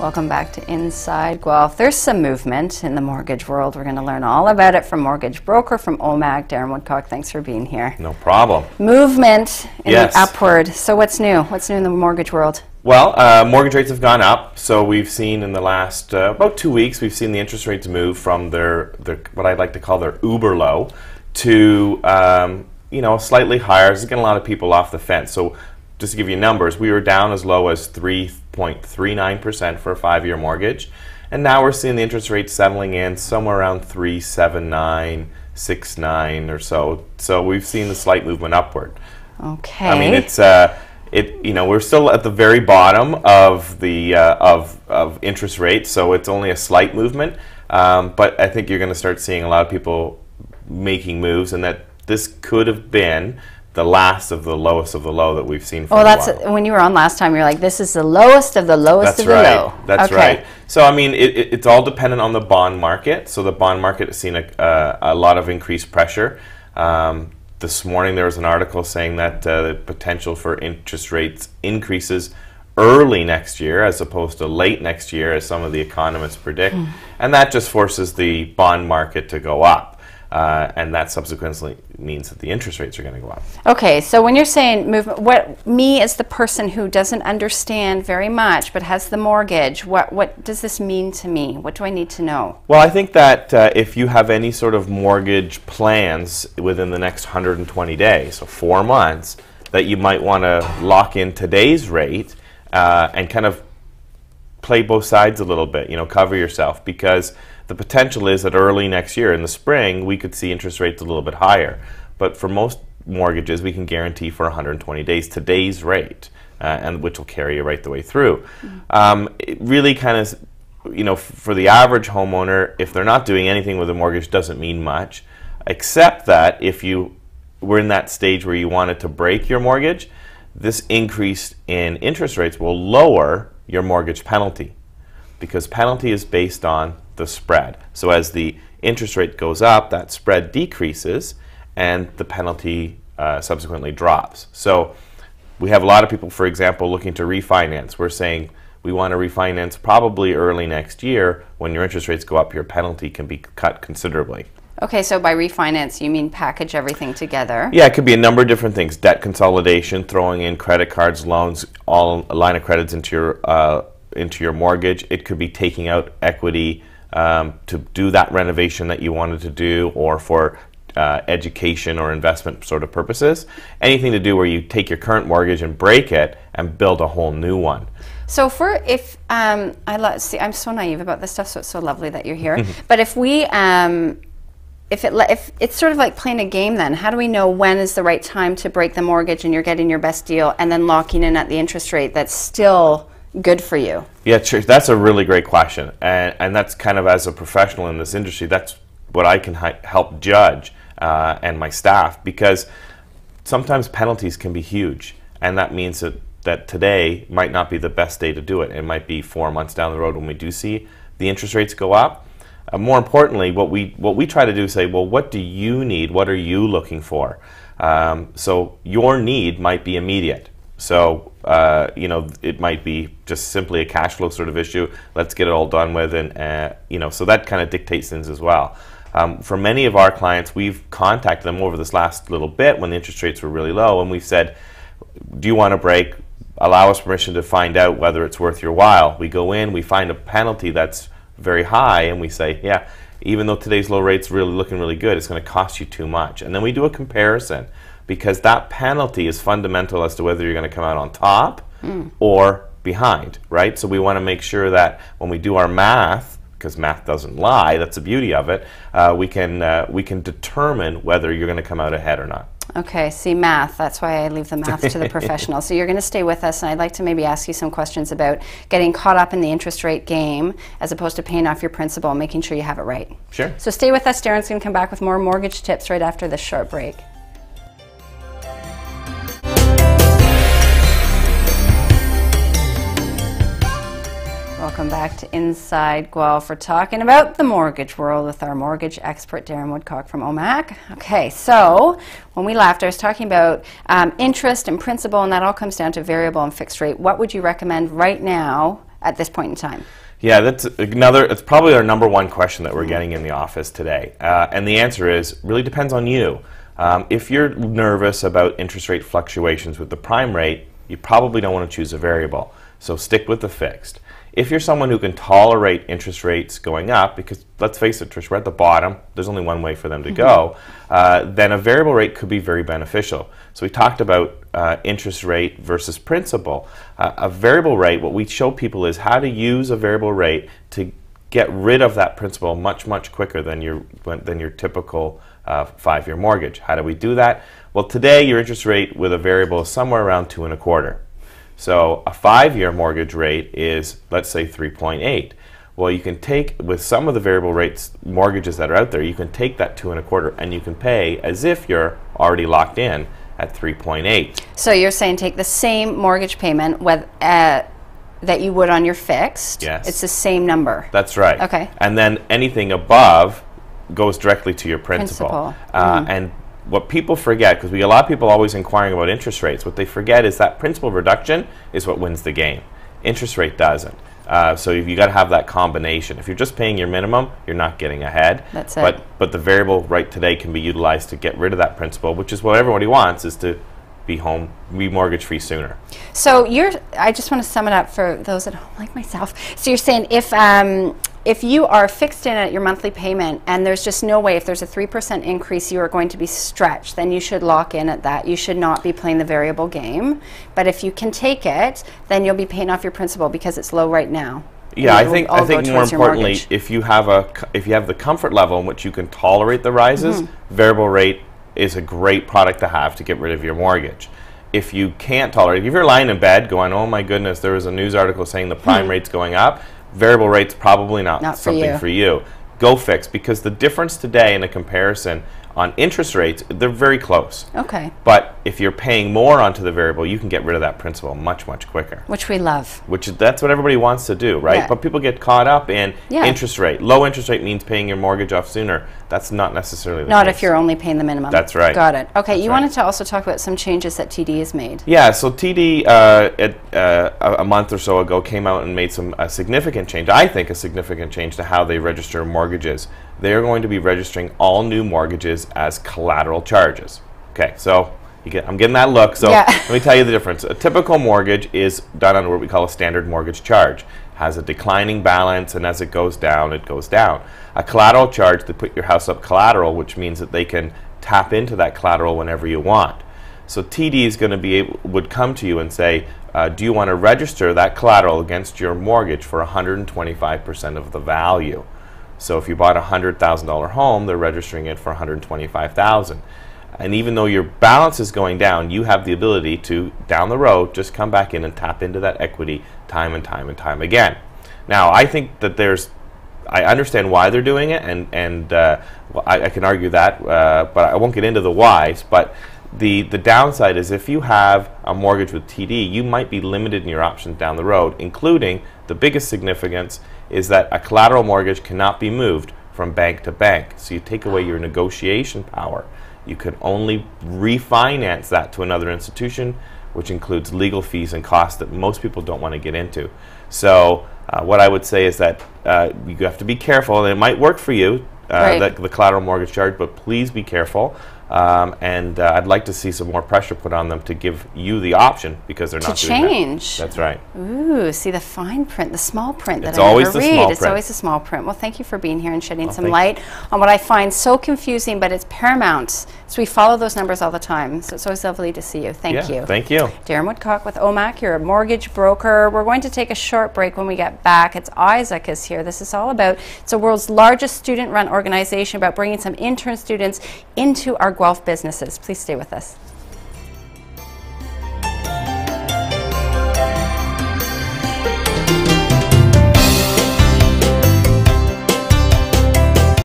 Welcome back to Inside Guelph. There's some movement in the mortgage world. We're going to learn all about it from mortgage broker from OMAG, Darren Woodcock. Thanks for being here. No problem. Movement in the upward. So what's new? What's new in the mortgage world? Well, mortgage rates have gone up. So we've seen in the last about 2 weeks, we've seen the interest rates move from their what I'd like to call their uber low to slightly higher. It's getting a lot of people off the fence. So just to give you numbers, we were down as low as 3.39% for a 5-year mortgage, and now we're seeing the interest rate settling in somewhere around 3.79, 6.9 or so. So we've seen the slight movement upward. Okay. I mean, it's we're still at the very bottom of the of interest rates, so it's only a slight movement. But I think you're going to start seeing a lot of people making moves, and that this could have been the last of the lowest of the low that we've seen for a while. When you were on last time, you're like, this is the lowest of the lowest of the low. That's right. So, I mean, it's all dependent on the bond market. So the bond market has seen a lot of increased pressure. This morning there was an article saying that the potential for interest rates increases early next year as opposed to late next year, as some of the economists predict. And that just forces the bond market to go up. And that subsequently means that the interest rates are going to go up. Okay, so when you're saying movement, me as the person who doesn't understand very much but has the mortgage, what does this mean to me? What do I need to know? Well, I think that if you have any sort of mortgage plans within the next 120 days, so 4 months, that you might want to lock in today's rate and kind of play both sides a little bit, cover yourself, because the potential is that early next year in the spring we could see interest rates a little bit higher. But for most mortgages we can guarantee for 120 days today's rate, and which will carry you right the way through. It really kind of, for the average homeowner, if they're not doing anything with a mortgage, doesn't mean much, except that if you were in that stage where you wanted to break your mortgage, this increase in interest rates will lower your mortgage penalty, because penalty is based on the spread. So as the interest rate goes up, that spread decreases and the penalty subsequently drops. So we have a lot of people, for example, looking to refinance. We're saying we want to refinance probably early next year. When your interest rates go up, your penalty can be cut considerably. Okay, so by refinance, you mean package everything together? Yeah, it could be a number of different things. Debt consolidation, throwing in credit cards, loans, all line of credits into your mortgage. It could be taking out equity to do that renovation that you wanted to do, or for education or investment sort of purposes. Anything to do where you take your current mortgage and break it and build a whole new one. So I'm so naive about this stuff, so it's so lovely that you're here. But if we if it's sort of like playing a game, then how do we know when is the right time to break the mortgage and you're getting your best deal, and then locking in at the interest rate that's still good for you? Yeah, that's a really great question, and that's kind of, as a professional in this industry, that's what I can help judge and my staff, because sometimes penalties can be huge, and that means that today might not be the best day to do it. It might be 4 months down the road when we do see the interest rates go up. More importantly, what we try to do is say, well, what do you need? What are you looking for? So your need might be immediate. So it might be just simply a cash flow sort of issue. Let's get it all done with, and so that kind of dictates things as well. For many of our clients, we've contacted them over this last little bit when the interest rates were really low, and we've said, do you want to break? Allow us permission to find out whether it's worth your while. We go in, we find a penalty that's very high, and we say, yeah, even though today's low rate's really looking really good, it's going to cost you too much. And then we do a comparison, because that penalty is fundamental as to whether you're going to come out on top or behind, right? So we want to make sure that when we do our math, because math doesn't lie, that's the beauty of it, we can determine whether you're going to come out ahead or not. Okay, see, math, that's why I leave the math to the professionals. So you're going to stay with us, and I'd like to maybe ask you some questions about getting caught up in the interest rate game as opposed to paying off your principal and making sure you have it right. Sure. So stay with us. Darren's going to come back with more mortgage tips right after this short break. Welcome back to Inside Guelph. We're talking about the mortgage world with our mortgage expert, Darren Woodcock from OMAG. Okay, so when we left, I was talking about interest and principal, and that all comes down to variable and fixed rate. What would you recommend right now at this point in time? Yeah, it's probably our number one question that we're getting in the office today. And the answer is, really depends on you. If you're nervous about interest rate fluctuations with the prime rate, you probably don't want to choose a variable. So stick with the fixed. If you're someone who can tolerate interest rates going up, because let's face it, Trish, we're at the bottom, there's only one way for them to go, then a variable rate could be very beneficial. So we talked about interest rate versus principal. A variable rate, what we show people is how to use a variable rate to get rid of that principal much, much quicker than your typical 5-year mortgage. How do we do that? Well, today your interest rate with a variable is somewhere around 2.25. So a 5-year mortgage rate is, let's say, 3.8. Well, you can take, with some of the variable rates mortgages that are out there, you can take that 2.25 and you can pay as if you're already locked in at 3.8. So you're saying take the same mortgage payment with, that you would on your fixed. Yes. It's the same number. That's right. Okay. And then anything above goes directly to your principal. And what people forget, because we get a lot of people always inquiring about interest rates, what they forget is that principal reduction is what wins the game. Interest rate doesn't. So you got to have that combination. If you're just paying your minimum, you're not getting ahead. That's it. But the variable rate today can be utilized to get rid of that principal, which is what everybody wants, is to be mortgage free sooner. So I just want to sum it up for those at home like myself. So you're saying if you are fixed in at your monthly payment and there's just no way, if there's a 3% increase, you are going to be stretched, then you should lock in at that. You should not be playing the variable game. But if you can take it, then you'll be paying off your principal because it's low right now. Yeah, I think more importantly, if you have the comfort level in which you can tolerate the rises, variable rate is a great product to have to get rid of your mortgage. If you can't tolerate, if you're lying in bed going, oh my goodness, there was a news article saying the prime rate's going up, variable rate's probably not something for you. Go fixed, because the difference today in a comparison on interest rates, they're very close. Okay. But if you're paying more onto the variable, you can get rid of that principal much, much quicker. Which we love. That's what everybody wants to do, right? Yeah. But people get caught up in interest rate. Low interest rate means paying your mortgage off sooner. That's not necessarily the case. Not if you're only paying the minimum. That's right. Got it. Okay, That's you right. wanted to also talk about some changes that TD has made. Yeah, so TD a month or so ago came out and made a significant change, I think a significant change to how they register mortgages. They're going to be registering all new mortgages as collateral charges. Okay, so I'm getting that look, so let me tell you the difference. A typical mortgage is done on what we call a standard mortgage charge. Has a declining balance, and as it goes down, it goes down. A collateral charge, they put your house up collateral, which means that they can tap into that collateral whenever you want. So TD is going to would come to you and say, do you want to register that collateral against your mortgage for 125% of the value? So if you bought a $100,000 home, they're registering it for $125,000. And even though your balance is going down, you have the ability to, down the road, just come back in and tap into that equity time and time and time again. Now, I think that I understand why they're doing it, and well, I can argue that, but I won't get into the whys. But the downside is if you have a mortgage with TD, you might be limited in your options down the road, including the biggest significance is that a collateral mortgage cannot be moved from bank to bank. So you take away your negotiation power. You can only refinance that to another institution, which includes legal fees and costs that most people don't want to get into. So what I would say is that you have to be careful, and it might work for you, the collateral mortgage charge, but please be careful. And I'd like to see some more pressure put on them to give you the option, because they're not doing change. That's right. Ooh, see the fine print, the small print that I never read. It's always the small print. Well, thank you for being here and shedding some light on what I find so confusing, but it's paramount. So we follow those numbers all the time. So it's always lovely to see you. Thank you. Thank you. Darren Woodcock with OMAC. You're a mortgage broker. We're going to take a short break. When we get back, it's Isaac is here. This is all about, it's the world's largest student-run organization about bringing some intern students into our Guelph businesses. Please stay with us.